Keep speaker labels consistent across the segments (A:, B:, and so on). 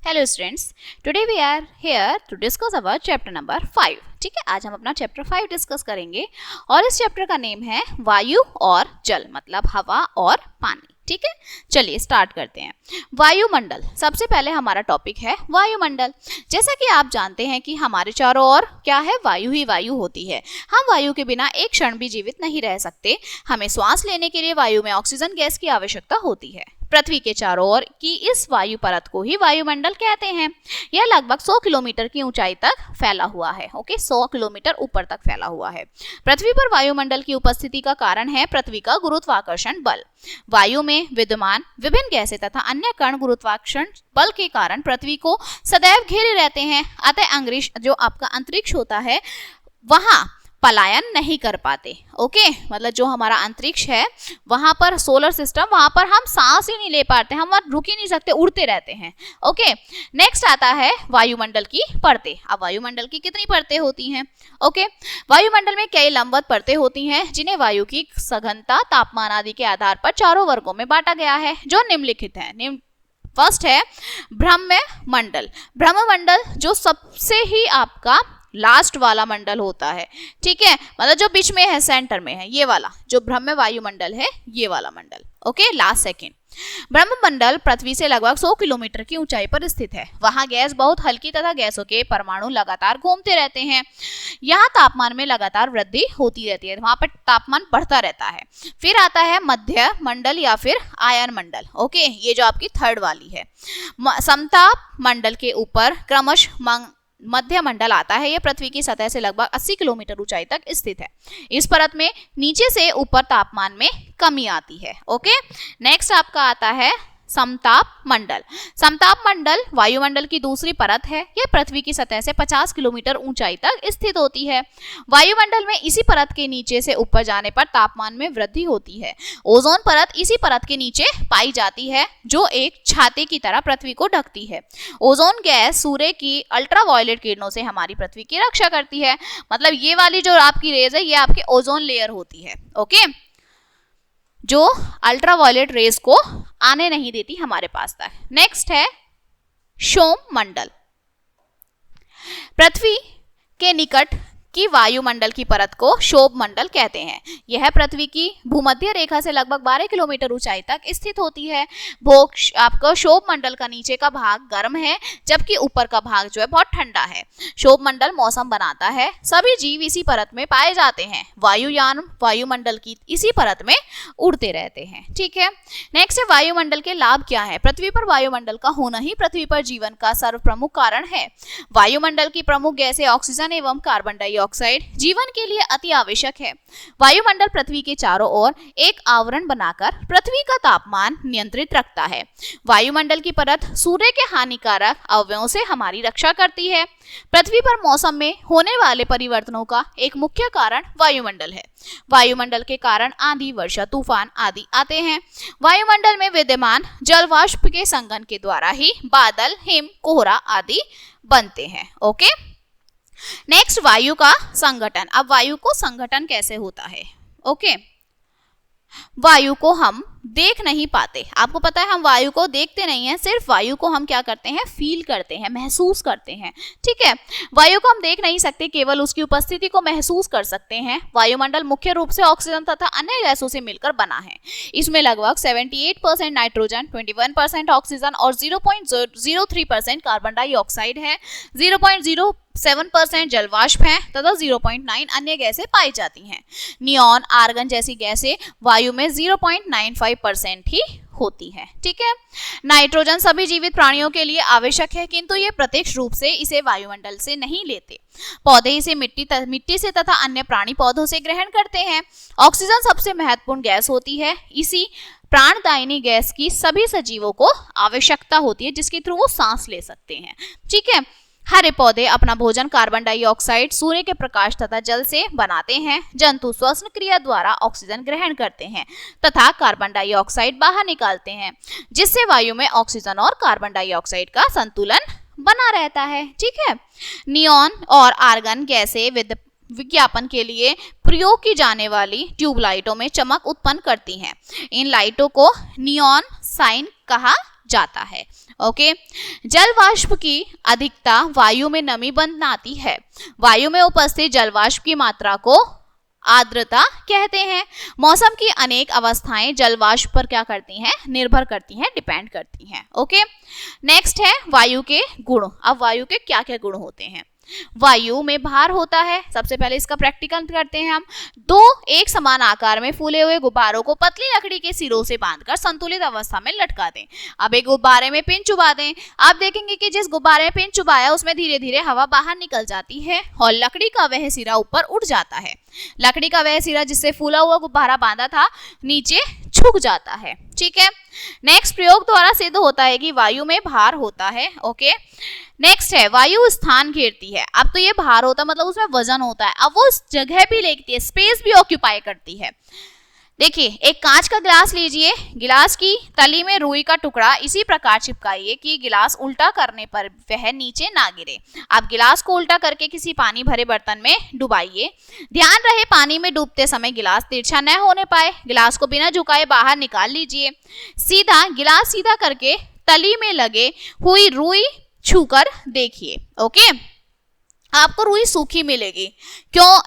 A: Hello students, today we are here to discuss about chapter number 5। ठीक है, आज हम अपना चैप्टर 5 डिस्कस करेंगे और इस चैप्टर का नेम है वायु और जल, मतलब हवा और पानी। ठीक है, चलिए स्टार्ट करते हैं। वायुमंडल, सबसे पहले हमारा टॉपिक है वायुमंडल। जैसा कि आप जानते हैं कि हमारे चारों ओर क्या है, वायु ही वायु होती है। हम वायु के बिना एक क्षण भी जीवित नहीं रह सकते। हमें श्वास लेने के लिए वायु में ऑक्सीजन गैस की आवश्यकता होती है। पृथ्वी के चारों ओर की इस वायु परत को ही वायुमंडल कहते हैं। यह लगभग 100 किलोमीटर की ऊंचाई तक फैला हुआ है। ओके, 100 किलोमीटर ऊपर तक फैला हुआ है। पृथ्वी पर वायुमंडल की उपस्थिति का कारण है पृथ्वी का गुरुत्वाकर्षण बल। वायु में विद्यमान विभिन्न गैसें तथा अन्य कण गुरुत्वाकर्षण बल के कारण पृथ्वी को सदैव घेरे रहते हैं। अतः अंतरिक्ष, जो आपका अंतरिक्ष होता है, वहां पलायन नहीं कर पाते। ओके, मतलब जो हमारा अंतरिक्ष है, वहां पर सोलर सिस्टम, वहां पर हम सांस ही नहीं ले पाते, हम वहां रुक ही नहीं सकते, उड़ते रहते हैं। ओके, नेक्स्ट आता है वायुमंडल की परतें। अब वायुमंडल की कितनी परतें होती हैं? ओके, वायुमंडल में कई लंबवत परतें होती हैं जिन्हें वायु की सघनता, तापमान आदि के आधार पर चारों वर्गों में बांटा गया है, जो निम्नलिखित है। फर्स्ट है ब्रह्ममंडल। ब्रह्ममंडल जो सबसे ही आपका लास्ट वाला मंडल होता है। ठीक है, मतलब जो बीच में है, सेंटर में है, ये वाला जो ब्रह्म वायुमंडल है, ये वाला मंडल। Okay, last second. ब्रह्ममंडल पृथ्वी से लगभग 100 किलोमीटर की ऊंचाई पर स्थित है। वहां गैस बहुत हल्की तथा गैसों के परमाणु लगातार घूमते रहते हैं। यहाँ तापमान में लगातार वृद्धि होती रहती है, वहां पर तापमान बढ़ता रहता है। फिर आता है मध्य मंडल या फिर आयन मंडल। ओके, ये जो आपकी थर्ड वाली है। समताप मंडल के ऊपर क्रमशः मध्य मंडल आता है। यह पृथ्वी की सतह से लगभग 80 किलोमीटर ऊंचाई तक स्थित है। इस परत में नीचे से ऊपर तापमान में कमी आती है। ओके, नेक्स्ट आपका आता है समताप मंडल। समताप मंडल वायुमंडल की दूसरी परत है। यह पृथ्वी की सतह से 50 किलोमीटर ऊंचाई तक स्थित होती है। वायुमंडल में इसी परत के नीचे से ऊपर जाने पर तापमान में वृद्धि होती है। ओजोन परत इसी परत के नीचे पाई जाती है, जो एक छाते की तरह पृथ्वी को ढकती है। ओजोन गैस सूर्य की अल्ट्रावायलेट किरणों से हमारी पृथ्वी की रक्षा करती है। मतलब ये वाली जो आपकी रेज है, ये आपके ओजोन लेयर होती है। ओके, जो अल्ट्रावायलेट रेज को आने नहीं देती हमारे पास तक। नेक्स्ट है सोम मंडल। पृथ्वी के निकट की वायुमंडल की परत को क्षोभ मंडल कहते हैं। यह पृथ्वी की भूमध्य रेखा से लगभग 12 किलोमीटर ऊंचाई तक स्थित होती है। आपका क्षोभ मंडल का नीचे का भाग गर्म है, जबकि ऊपर का भाग जो है बहुत ठंडा है। क्षोभ मंडल मौसम बनाता है। सभी जीव इसी परत में पाए जाते हैं। वायुयान वायुमंडल की इसी परत में उड़ते रहते हैं। ठीक है, नेक्स्ट है वायुमंडल के लाभ क्या है। पृथ्वी पर वायुमंडल का होना ही पृथ्वी पर जीवन का सर्वप्रमुख कारण है। वायुमंडल की प्रमुख गैसें ऑक्सीजन एवं कार्बन डाइऑक्साइड जीवन के लिए अति आवश्यक है। वायुमंडल पृथ्वी के चारों ओर एक आवरण बनाकर पृथ्वी का तापमान नियंत्रित रखता है। वायुमंडल की परत सूर्य के हानिकारक अवयवों से हमारी रक्षा करती है। पृथ्वी पर मौसम में होने वाले परिवर्तनों का एक मुख्य कारण वायुमंडल है। वायुमंडल के कारण आंधी, वर्षा, तूफान आदि आते हैं। वायुमंडल में विद्यमान जल वाष्प के संघनन के द्वारा ही बादल, हिम, कोहरा आदि बनते हैं। ओके, नेक्स्ट वायु का संघटन। अब वायु को संघटन कैसे होता है? ओके, वायु को हम देख नहीं पाते। आपको पता है, हम वायु को देखते नहीं हैं, सिर्फ वायु को हम क्या करते हैं, फील करते हैं, महसूस करते हैं। ठीक है, वायु को हम देख नहीं सकते, केवल उसकी उपस्थिति को महसूस कर सकते हैं। वायुमंडल मुख्य रूप से ऑक्सीजन तथा अन्य गैसों से मिलकर बना है। इसमें लगभग 78% नाइट्रोजन, 21% ऑक्सीजन और 0.03% कार्बन डाइऑक्साइड है। 0.07% जलवाष्प है तथा 0.9 अन्य गैसें पाई जाती हैं। नियॉन, आर्गन जैसी गैसें वायु में 0.95% ही होती है। ठीक है, नाइट्रोजन सभी जीवित प्राणियों के लिए आवश्यक है, किंतु ये प्रत्यक्ष रूप से इसे वायुमंडल से नहीं लेते। पौधे इसे मिट्टी से तथा अन्य प्राणी पौधों से ग्रहण करते हैं। ऑक्सीजन सबसे महत्वपूर्ण गैस होती है। इसी प्राणदायिनी गैस की सभी सजीवों को आवश्यकता होती है, जिसके थ्रू वो सांस ले सकते हैं। ठीक है, हरे पौधे अपना भोजन कार्बन डाइऑक्साइड, सूर्य के प्रकाश तथा जल से बनाते हैं। जंतु श्वसन क्रिया द्वारा ऑक्सीजन ग्रहण करते हैं तथा कार्बन डाइऑक्साइड बाहर निकालते हैं, जिससे वायु में ऑक्सीजन और कार्बन डाइऑक्साइड का संतुलन बना रहता है। ठीक है, नियॉन और आर्गन गैसें विज्ञापन के लिए प्रयोग की जाने वाली ट्यूबलाइटों में चमक उत्पन्न करती हैं। इन लाइटों को नियॉन साइन कहा जाता है। ओके, जल वाष्प की अधिकता वायु में नमी बनाती है। वायु में उपस्थित जल वाष्प की मात्रा को आर्द्रता कहते हैं। मौसम की अनेक अवस्थाएं जल वाष्प पर क्या करती हैं, निर्भर करती हैं, डिपेंड करती हैं। ओके, नेक्स्ट है वायु के गुण। अब वायु के क्या क्या गुण होते हैं। वायु में भार होता है। सबसे पहले इसका प्रैक्टिकल करते हैं हम। दो एक समान आकार में फूले हुए गुब्बारों को पतली लकड़ी के सिरों से बांधकर संतुलित अवस्था में लटका दें। अब एक गुब्बारे में पिन चुबा दें। आप देखेंगे कि जिस गुब्बारे में पिन चुबाया उसमें धीरे धीरे हवा बाहर निकल जाती है और लकड़ी का वह सिरा ऊपर उठ जाता है। लकड़ी का वह सिरा जिससे फूला हुआ गुब्बारा बांधा था नीचे झुक जाता है। ठीक है, नेक्स्ट प्रयोग द्वारा सिद्ध होता है कि वायु में भार होता है। ओके, नेक्स्ट है वायु स्थान घेरती है। अब तो ये भार होता है मतलब उसमें वजन होता है। अब वो जगह भी लेती है, स्पेस भी ऑक्यूपाई करती है। देखिए, एक कांच का गिलास लीजिए, गिलास की तली में रुई का टुकड़ा इसी प्रकार चिपकाइए कि गिलास उल्टा करने पर वह नीचे ना गिरे। आप गिलास को उल्टा करके किसी पानी भरे बर्तन में डुबाइए। ध्यान रहे पानी में डूबते समय गिलास तिरछा न होने पाए। गिलास को बिना झुकाए बाहर निकाल लीजिए। गिलास सीधा करके तली में लगे हुई रुई छूकर देखिए। ओके, आपको रुई सूखी मिलेगी।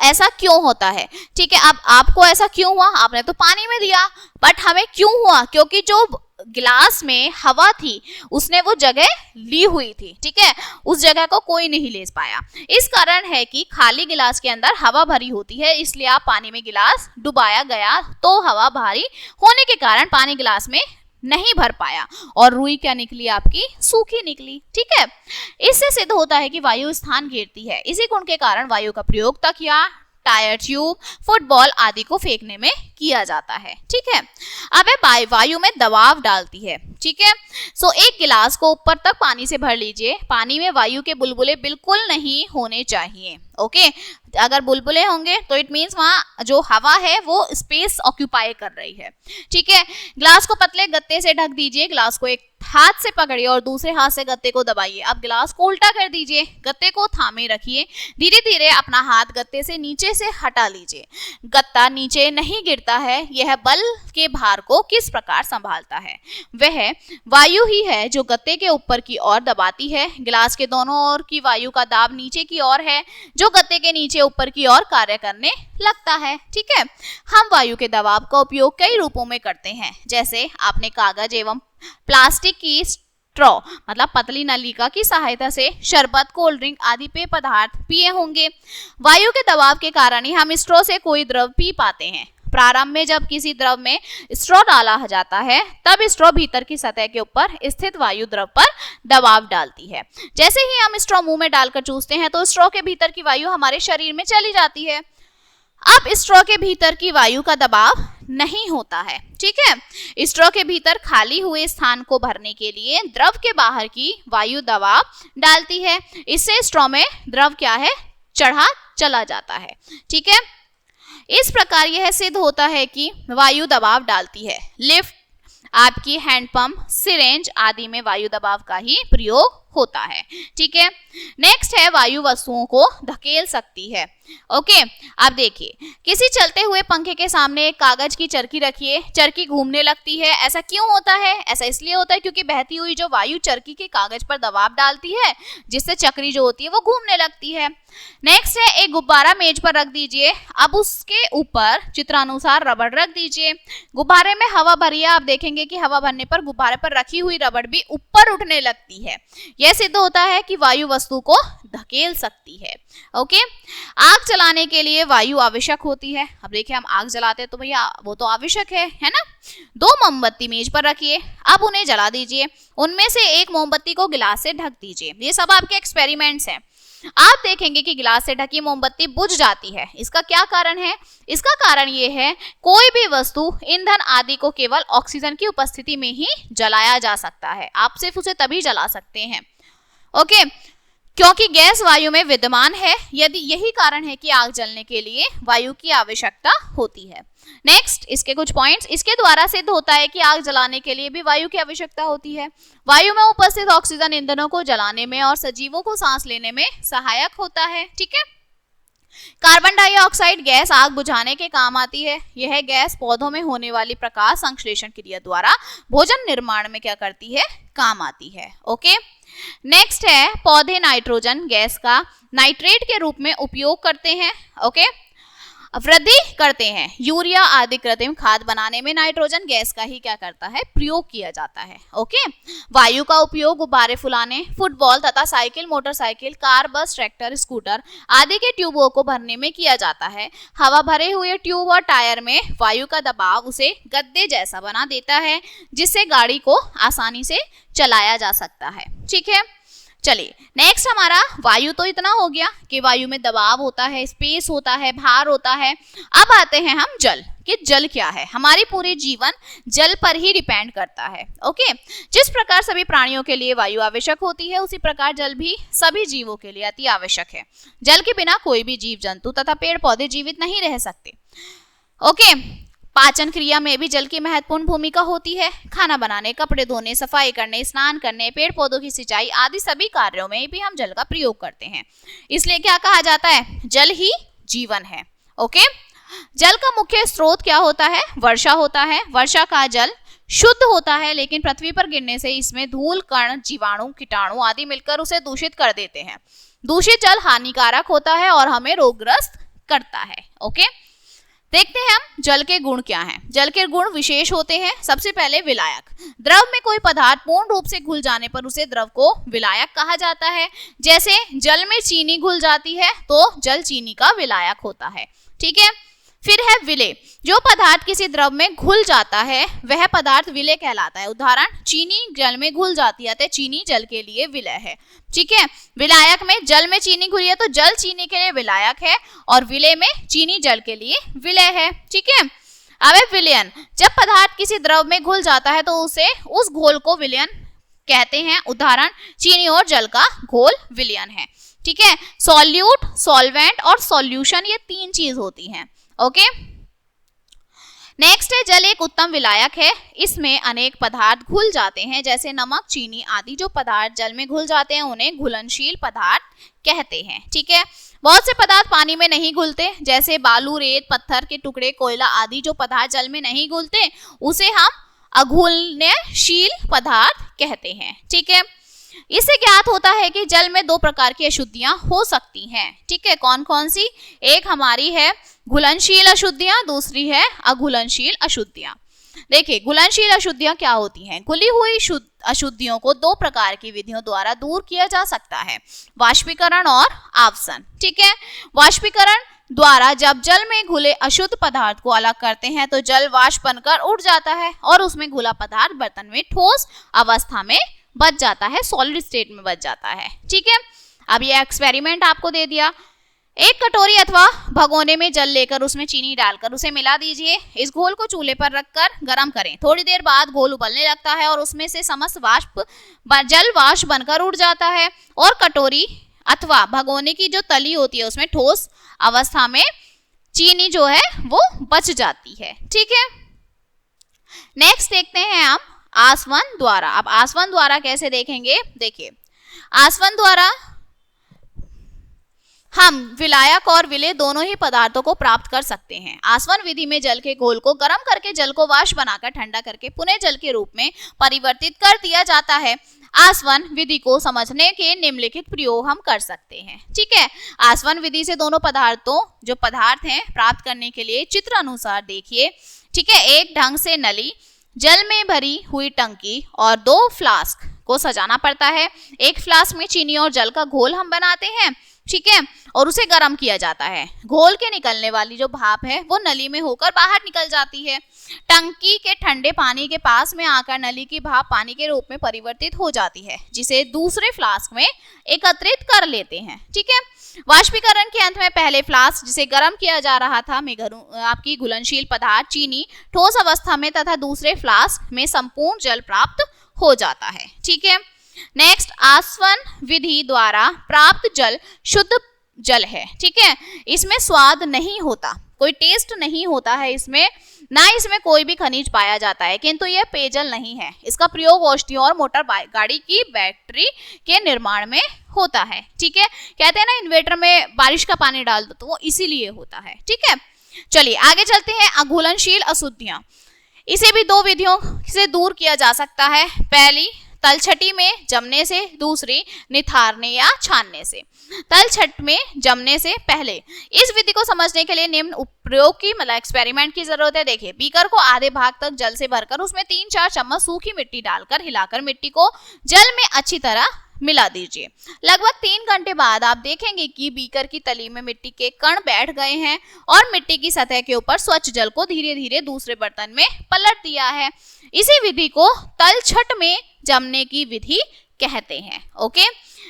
A: ऐसा क्यों होता है? ठीक है, अब आपको ऐसा क्यों हुआ? आपने तो पानी में दिया, बट हमें क्यों हुआ? क्योंकि जो गिलास में हवा थी उसने वो जगह ली हुई थी। ठीक है, उस जगह को कोई नहीं ले पाया। इस कारण है कि खाली गिलास के अंदर हवा भरी होती है, इसलिए आप पानी में गिलास डुबाया गया तो हवा भारी होने के कारण पानी गिलास में नहीं भर पाया और रुई क्या निकली, आपकी सूखी निकली। ठीक है, इससे सिद्ध होता है कि वायु स्थान घेरती है। इसी गुण के कारण वायु का प्रयोग तकिया, टायर ट्यूब, फुटबॉल आदि को फेंकने में किया जाता है। ठीक है, अब वायु में दबाव डालती है। ठीक है, एक गिलास को ऊपर तक पानी से भर लीजिए। पानी में वायु के बुलबुले बिल्कुल नहीं होने चाहिए। ओके, अगर बुलबुले होंगे तो इट मीन्स वहां जो हवा है वो स्पेस ऑक्यूपाई कर रही है। ठीक है, गिलास को पतले गत्ते से ढक दीजिए। गिलास को एक हाथ से पकड़िए और दूसरे हाथ से गत्ते को दबाइए। अब गिलास को उल्टा कर दीजिए, गत्ते को थामे रखिए। धीरे धीरे अपना हाथ गत्ते से नीचे से हटा लीजिए। गत्ता नीचे नहीं गिरता है। यह बल के भार को किस प्रकार संभालता है? वह वायु ही है जो गत्ते के ऊपर की ओर दबाती है। गिलास के दोनों ओर की वायु का दाब नीचे की ओर है जो गत्ते के नीचे ऊपर की ओर कार्य करने लगता है। ठीक है, हम वायु के दबाव का उपयोग कई रूपों में करते हैं। जैसे आपने कागज एवं प्लास्टिक की स्ट्रॉ मतलब पतली नलिका की सहायता से शरबत, कोल्ड ड्रिंक आदि पेय पदार्थ पिए होंगे। वायु के दबाव के कारण ही हम स्ट्रॉ से कोई द्रव पी पाते हैं। प्रारंभ में जब किसी द्रव में स्ट्रॉ डाला जाता है तब स्ट्रॉ भीतर की सतह के ऊपर स्थित वायु द्रव पर दबाव डालती है। जैसे ही हम स्ट्रॉ मुंह में डालकर चूसते हैं तो स्ट्रॉ के भीतर की वायु हमारे शरीर में चली जाती है। अब स्ट्रॉ के भीतर की वायु का दबाव नहीं होता है। ठीक है, स्ट्रॉ के भीतर खाली हुए स्थान को भरने के लिए द्रव के बाहर की वायु दबाव डालती है। इससे स्ट्रॉ में द्रव क्या है, चढ़ा चला जाता है। ठीक है, इस प्रकार यह सिद्ध होता है कि वायु दबाव डालती है। लिफ्ट, आपकी हैंडपंप, सिरेंज आदि में वायु दबाव का ही प्रयोग होता है। ठीक है, नेक्स्ट है वायु वस्तुओं को धकेल सकती है। ओके, अब देखिए, किसी चलते हुए पंखे के सामने एक कागज की चरखी रखिए। चरखी घूमने लगती है। ऐसा क्यों होता है? ऐसा इसलिए होता है क्योंकि बहती हुई जो वायु चरखी के कागज पर दबाव डालती है जिससे चक्री जो होती है वो घूमने लगती है। नेक्स्ट है एक गुब्बारा मेज पर रख दीजिए। अब उसके ऊपर चित्रानुसार रबड़ रख दीजिए। गुब्बारे में हवा भरिए। आप देखेंगे कि हवा भरने पर गुब्बारे पर रखी हुई रबड़ भी ऊपर उठने लगती है। यह सिद्ध होता है कि वायु वस्तु को धकेल सकती है। ओके, आग जलाने के लिए वायु आवश्यक होती है। अब देखिए, हम आग जलाते हैं तो भैया वो तो आवश्यक है ना। 2 मोमबत्ती मेज पर रखिए। अब उन्हें जला दीजिए। उनमें से एक मोमबत्ती को गिलास से ढक दीजिए। ये सब आपके एक्सपेरिमेंट्स हैं। आप देखेंगे कि गिलास से ढकी मोमबत्ती बुझ जाती है। इसका क्या कारण है? इसका कारण ये है, कोई भी वस्तु, ईंधन आदि को केवल ऑक्सीजन की उपस्थिति में ही जलाया जा सकता है। आप सिर्फ उसे तभी जला सकते हैं। ओके, क्योंकि गैस वायु में विद्यमान है। यही कारण है कि आग जलने के लिए वायु की आवश्यकता होती है। नेक्स्ट, इसके कुछ पॉइंट्स। इसके द्वारा सिद्ध होता है कि आग जलाने के लिए भी वायु की आवश्यकता होती है। वायु में उपस्थित ऑक्सीजन ईंधनों को जलाने में और सजीवों को सांस लेने में सहायक होता है। ठीक है, कार्बन डाइऑक्साइड गैस आग बुझाने के काम आती है। यह गैस पौधों में होने वाली प्रकाश संश्लेषण क्रिया द्वारा भोजन निर्माण में क्या करती है, काम आती है। ओके, नेक्स्ट है पौधे नाइट्रोजन गैस का नाइट्रेट के रूप में उपयोग करते हैं। ओके, वृद्धि करते हैं। यूरिया आदि कृत्रिम खाद बनाने में नाइट्रोजन गैस का ही क्या करता है, प्रयोग किया जाता है। ओके, वायु का उपयोग गुब्बारे फुलाने, फुटबॉल तथा साइकिल, मोटरसाइकिल, कार, बस, ट्रैक्टर, स्कूटर आदि के ट्यूबों को भरने में किया जाता है। हवा भरे हुए ट्यूब और टायर में वायु का दबाव उसे गद्दे जैसा बना देता है, जिससे गाड़ी को आसानी से चलाया जा सकता है। ठीक है, चलिए नेक्स्ट हमारा वायु तो इतना हो गया कि वायु में दबाव होता है, स्पेस होता है, भार होता है। अब आते हैं हम जल, कि जल क्या है। हमारी पूरी जीवन जल पर ही डिपेंड करता है। ओके, जिस प्रकार सभी प्राणियों के लिए वायु आवश्यक होती है, उसी प्रकार जल भी सभी जीवों के लिए अति आवश्यक है। जल के बिना कोई भी जीव जंतु तथा पेड़ पौधे जीवित नहीं रह सकते। ओके, पाचन क्रिया में भी जल की महत्वपूर्ण भूमिका होती है। खाना बनाने, कपड़े धोने, सफाई करने, स्नान करने, पेड़ पौधों की सिंचाई आदि सभी कार्यों में भी हम जल का प्रयोग करते हैं। इसलिए क्या कहा जाता है, जल ही जीवन है। ओके, जल का मुख्य स्रोत क्या होता है, वर्षा होता है। वर्षा का जल शुद्ध होता है, लेकिन पृथ्वी पर गिरने से इसमें धूल, कण, जीवाणु, कीटाणु आदि मिलकर उसे दूषित कर देते हैं। दूषित जल हानिकारक होता है और हमें रोगग्रस्त करता है। ओके, देखते हैं हम जल के गुण क्या हैं। जल के गुण विशेष होते हैं। सबसे पहले विलायक। द्रव में कोई पदार्थ पूर्ण रूप से घुल जाने पर उसे द्रव को विलायक कहा जाता है। जैसे जल में चीनी घुल जाती है तो जल चीनी का विलायक होता है। ठीक है, फिर है विलेय। जो पदार्थ किसी द्रव में घुल जाता है वह पदार्थ विलेय कहलाता है। उदाहरण, चीनी जल में घुल जाती है तो चीनी जल के लिए विलेय है। ठीक है, विलायक में जल में चीनी घुली है तो जल चीनी के लिए विलायक है, और विलेय में चीनी जल के लिए विलेय है। ठीक है, अब है विलयन। जब पदार्थ किसी द्रव में घुल जाता है तो उसे उस घोल को विलयन कहते हैं। उदाहरण, चीनी और जल का घोल विलयन है। ठीक है, सॉल्यूट, सॉल्वेंट और सॉल्यूशन, ये तीन चीज होती हैं। ओके, नेक्स्ट है जल एक उत्तम विलायक है। इसमें अनेक पदार्थ घुल जाते हैं, जैसे नमक, चीनी आदि। जो पदार्थ जल में घुल जाते हैं उन्हें घुलनशील पदार्थ कहते हैं। ठीक है, बहुत से पदार्थ पानी में नहीं घुलते, जैसे बालू, रेत, पत्थर के टुकड़े, कोयला आदि। जो पदार्थ जल में नहीं घुलते उसे हम अघुलनशील पदार्थ कहते हैं। ठीक है, इससे ज्ञात होता है कि जल में दो प्रकार की अशुद्धियां हो सकती हैं। ठीक है, कौन कौन सी? एक हमारी है घुलनशील अशुद्धियां, दूसरी है अघुलनशील अशुद्धियां। देखिए, घुलनशील अशुद्धियां क्या होती हैं? घुली हुई अशुद्धियों को दो प्रकार की विधियों द्वारा दूर किया जा सकता है, वाष्पीकरण और आवसन। ठीक है, वाष्पीकरण द्वारा जब जल में घुले अशुद्ध पदार्थ को अलग करते हैं तो जल वाष्प बनकर उड़ जाता है और उसमें घुला पदार्थ बर्तन में ठोस अवस्था में बच जाता है, सॉलिड स्टेट में बच जाता है। ठीक है, अब ये एक्सपेरिमेंट आपको दे दिया। एक कटोरी अथवा भगोने में जल लेकर उसमें चीनी डालकर उसे मिला दीजिए। इस घोल को चूल्हे पर रखकर गर्म करें। थोड़ी देर बाद घोल उबलने लगता है और उसमें से समस्त जल वाष्प बनकर उड़ जाता है और कटोरी अथवा भगोने की जो तली होती है उसमें ठोस अवस्था में चीनी जो है वो बच जाती है। ठीक है, नेक्स्ट देखते हैं हम आसवन द्वारा। अब आसवन द्वारा कैसे देखेंगे? देखिए, आसवन द्वारा हम विलायक और विलेय दोनों ही पदार्थों को प्राप्त कर सकते हैं। आसवन विधि में जल के घोल को गर्म करके जल को वाष्प बनाकर ठंडा करके पुनः जल के रूप में परिवर्तित कर दिया जाता है। आसवन विधि को समझने के निम्नलिखित प्रयोग हम कर सकते हैं। ठीक है, आसवन विधि से दोनों पदार्थों जो पदार्थ हैं प्राप्त करने के लिए चित्र अनुसार देखिए। ठीक है, एक ढंग से नली, जल में भरी हुई टंकी और दो फ्लास्क को सजाना पड़ता है। एक फ्लास्क में चीनी और जल का घोल हम बनाते हैं। ठीक है, और उसे गर्म किया जाता है। घोल के निकलने वाली जो भाप है वो नली में होकर बाहर निकल जाती है। टंकी के ठंडे पानी के पास में आकर नली की भाप पानी के रूप में परिवर्तित हो जाती है, जिसे दूसरे फ्लास्क में एकत्रित कर लेते हैं। ठीक है, वाष्पीकरण के अंत में पहले फ्लास्क जिसे गर्म किया जा रहा था में आपकी घुलनशील पदार्थ चीनी ठोस अवस्था में तथा दूसरे फ्लास्क में संपूर्ण जल प्राप्त हो जाता है। ठीक है, नेक्स्ट, आसवन विधि द्वारा प्राप्त जल शुद्ध जल है, ठीक है। इसमें स्वाद नहीं होता, कोई टेस्ट नहीं होता है इसमें, ना इसमें कोई भी खनिज पाया जाता है, किंतु यह पेयजल नहीं है। इसका प्रयोग औषधियों और मोटर गाड़ी की बैटरी के निर्माण में होता है, ठीक है। कहते हैं ना इन्वर्टर में बारिश का पानी डाल दो, तो वो इसीलिए होता है, ठीक है। चलिए आगे चलते हैं। अघुलनशील अशुद्धियां, इसे भी दो विधियों से दूर किया जा सकता है। पहली तलछटी में जमने से, दूसरी निथारने या छानने से। तलछट में जमने से पहले इस विधि को समझने के लिए निम्न प्रयोग की मतलब एक्सपेरिमेंट की जरूरत है। देखिए, बीकर को आधे भाग तक जल से भरकर उसमें 3-4 चम्मच सूखी मिट्टी डालकर हिलाकर मिट्टी को जल में अच्छी तरह मिला दीजिए। लगभग 3 घंटे बाद आप देखेंगे कि बीकर की तली में मिट्टी के कण बैठ गए हैं और मिट्टी की सतह के ऊपर स्वच्छ जल को धीरे धीरे दूसरे बर्तन में पलट दिया है। इसी विधि को तलछट में जमने की विधि कहते हैं। ओके,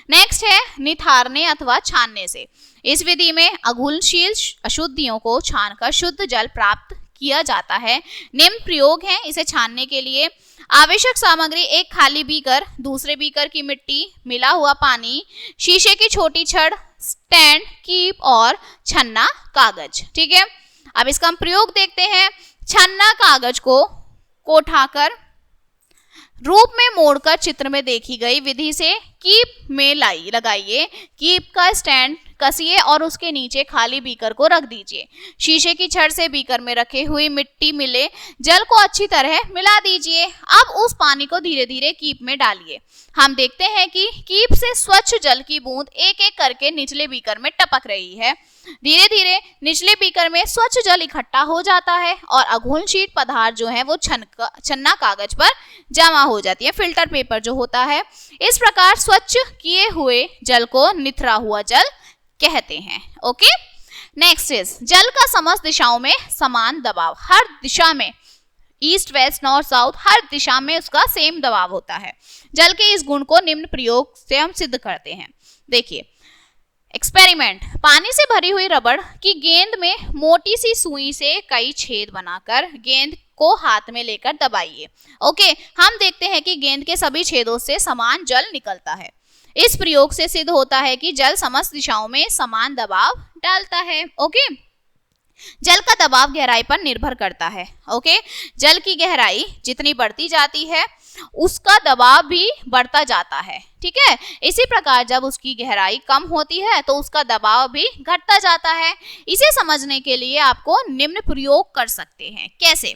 A: नेक्स्ट है निथारने अथवा छानने से। इस विधि में अघुलनशील अशुद्धियों को छानकर शुद्ध जल प्राप्त किया जाता है। निम्न प्रयोग है इसे छानने के लिए। आवश्यक सामग्री: एक खाली बीकर, दूसरे बीकर की मिट्टी, मिला हुआ पानी, शीशे की छोटी छड़, स्टैंड, कीप और छन्ना कागज, ठीक है। अब इसका हम प्रयोग देखते हैं। छन्ना कागज को उठाकर रूप में मोड़कर चित्र में देखी गई विधि से कीप में लगाइए। कीप का स्टैंड कसिए और उसके नीचे खाली बीकर को रख दीजिए। शीशे की छड़ से बीकर में रखे हुई मिट्टी मिले जल को अच्छी तरह मिला दीजिए। अब उस पानी को धीरे धीरे कीप में डालिए। हम देखते हैं कि कीप से स्वच्छ जल की बूंद एक एक करके निचले बीकर में टपक रही है। धीरे धीरे निचले बीकर में स्वच्छ जल इकट्ठा हो जाता है और अघुलनशील पदार्थ जो है वो छन्ना कागज पर जमा हो जाती है, फिल्टर पेपर जो होता है। इस प्रकार स्वच्छ किए हुए जल को निथरा हुआ जल कहते हैं। ओके, नेक्स्ट इज जल का समस्त दिशाओं में समान दबाव। हर दिशा में, ईस्ट वेस्ट नॉर्थ साउथ, हर दिशा में उसका सेम दबाव होता है। जल के इस गुण को निम्न प्रयोग से हम सिद्ध करते हैं। देखिए एक्सपेरिमेंट। पानी से भरी हुई रबड़ की गेंद में मोटी सी सुई से कई छेद बनाकर गेंद को हाथ में लेकर दबाइए। ओके, हम देखते हैं कि गेंद के सभी छेदों से समान जल निकलता है। इस प्रयोग से सिद्ध होता है कि जल समस्त दिशाओं में समान दबाव डालता है। ओके, जल का दबाव गहराई पर निर्भर करता है। ओके, जल की गहराई जितनी बढ़ती जाती है उसका दबाव भी बढ़ता जाता है, ठीक है। इसी प्रकार जब उसकी गहराई कम होती है तो उसका दबाव भी घटता जाता है। इसे समझने के लिए आपको निम्न प्रयोग कर सकते हैं। कैसे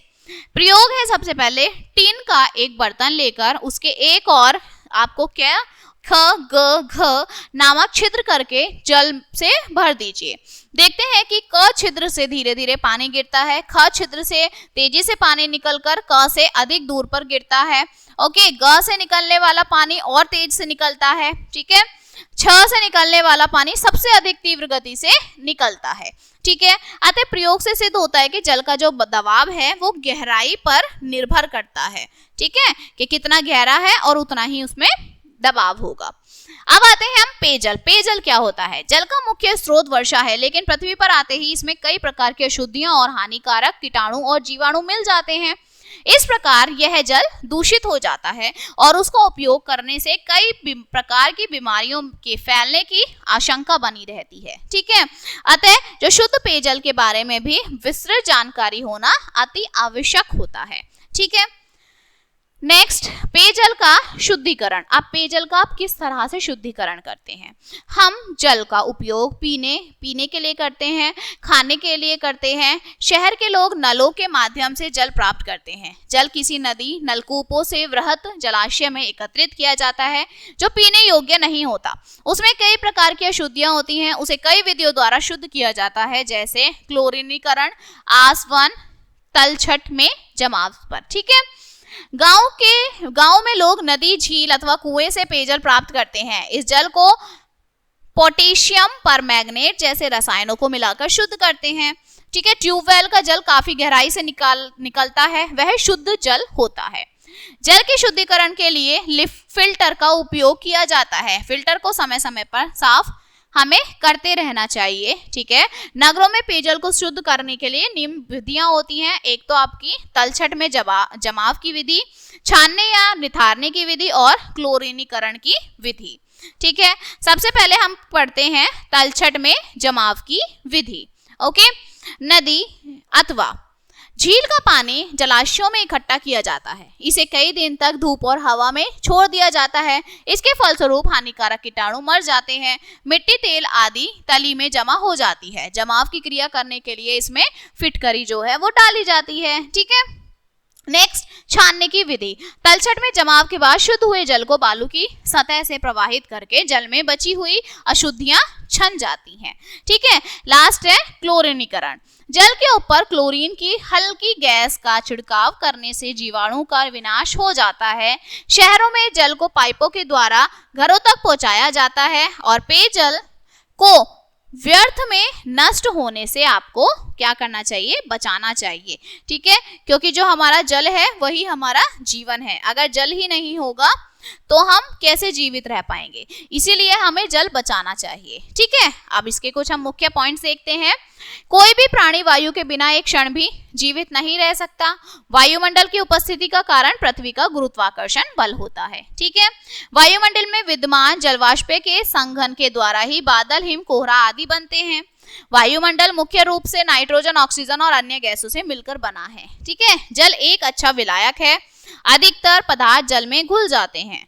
A: प्रयोग है? सबसे पहले टीन का एक बर्तन लेकर उसके एक और आपको क्या ख ग घ नामक छिद्र करके जल से भर दीजिए। देखते हैं कि क छिद्र से धीरे धीरे पानी गिरता है, ख छिद्र से तेजी से पानी निकलकर क से अधिक दूर पर गिरता है। ओके, ग से निकलने वाला पानी और तेज से निकलता है, ठीक है। छ से निकलने वाला पानी सबसे अधिक तीव्र गति से निकलता है, ठीक है। अतः प्रयोग से सिद्ध होता है कि जल का जो दबाव है वो गहराई पर निर्भर करता है, ठीक है, कि कितना गहरा है और उतना ही उसमें दबाव होगा। अब आते हैं हम पेयजल। पेयजल क्या होता है? जल का मुख्य स्रोत वर्षा है, लेकिन पृथ्वी पर आते ही इसमें कई प्रकार की अशुद्धियां और हानिकारक कीटाणु और जीवाणु मिल जाते हैं। इस प्रकार यह जल दूषित हो जाता है और उसका उपयोग करने से कई प्रकार की बीमारियों के फैलने की आशंका बनी रहती है, ठीक है। अतः जो शुद्ध पेयजल के बारे में भी विस्तृत जानकारी होना अति आवश्यक होता है, ठीक है। नेक्स्ट, पेयजल का शुद्धिकरण। अब पेयजल का आप किस तरह से शुद्धिकरण करते हैं? हम जल का उपयोग पीने के लिए करते हैं, खाने के लिए करते हैं। शहर के लोग नलों के माध्यम से जल प्राप्त करते हैं। जल किसी नदी, नलकूपों से वृहत जलाशय में एकत्रित किया जाता है जो पीने योग्य नहीं होता। उसमें कई प्रकार की अशुद्धियां होती हैं, उसे कई विधियों द्वारा शुद्ध किया जाता है, जैसे क्लोरीनीकरण, आसवन, तलछट में जमाव पर, ठीक है। गांव में लोग नदी, झील अथवा कुएं से पेयजल प्राप्त करते हैं। इस जल को पोटेशियम परमैंगनेट जैसे रसायनों को मिलाकर शुद्ध करते हैं, ठीक है। ट्यूबवेल का जल काफी गहराई से निकलता है, वह शुद्ध जल होता है। जल के शुद्धिकरण के लिए फिल्टर का उपयोग किया जाता है। फिल्टर को समय समय पर साफ हमें करते रहना चाहिए, ठीक है। नगरों में पेयजल को शुद्ध करने के लिए निम्न विधियां होती हैं। एक तो आपकी तलछट में जमाव की विधि, छानने या निथारने की विधि और क्लोरीनीकरण की विधि। ठीक है, सबसे पहले हम पढ़ते हैं तलछट में जमाव की विधि। ओके, नदी अथवा झील का पानी जलाशयों में इकट्ठा किया जाता है। इसे कई दिन तक धूप और हवा में छोड़ दिया जाता है। इसके फलस्वरूप हानिकारक कीटाणु मर जाते हैं। मिट्टी, तेल आदि तली में जमा हो जाती है। जमाव की क्रिया करने के लिए इसमें फिटकरी जो है वो डाली जाती है। ठीक है, नेक्स्ट, छानने की विधि। तलछट में जमाव के बाद शुद्ध हुए जल को बालू की सतह से प्रवाहित करके जल में बची हुई अशुद्धियां छन जाती हैं। ठीक है, लास्ट है क्लोरीनीकरण। जल के ऊपर क्लोरीन की हल्की गैस का छिड़काव करने से जीवाणु का विनाश हो जाता है। शहरों में जल को पाइपों के द्वारा घरों तक पहुंचाया जाता है और पेयजल को व्यर्थ में नष्ट होने से आपको क्या करना चाहिए, बचाना चाहिए। ठीक है, क्योंकि जो हमारा जल है वही हमारा जीवन है। अगर जल ही नहीं होगा तो हम कैसे जीवित रह पाएंगे, इसीलिए हमें जल बचाना चाहिए। ठीक है, अब इसके कुछ हम मुख्य पॉइंट्स देखते हैं। कोई भी प्राणी वायु के बिना एक क्षण भी जीवित नहीं रह सकता। वायुमंडल की उपस्थिति का कारण पृथ्वी का गुरुत्वाकर्षण बल होता है। ठीक है, वायुमंडल में विद्यमान जलवाष्प के संघन के द्वारा ही बादल, हिम, कोहरा आदि बनते हैं। वायुमंडल मुख्य रूप से नाइट्रोजन, ऑक्सीजन और अन्य गैसों से मिलकर बना है। ठीक है, जल एक अच्छा विलायक है। अधिकतर पदार्थ जल में घुल जाते हैं।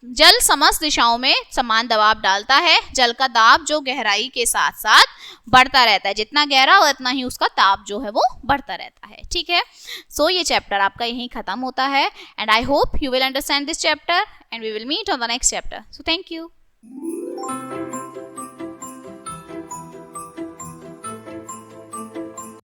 A: जल समस्त दिशाओं में समान दबाव डालता है। जल का दाब जो गहराई के साथ साथ बढ़ता रहता है, जितना गहरा हो उतना ही उसका ताप जो है वो बढ़ता रहता है। ठीक है, सो ये चैप्टर आपका यहीं खत्म होता है and I hope you will understand this chapter and we will meet on the next chapter. So thank you.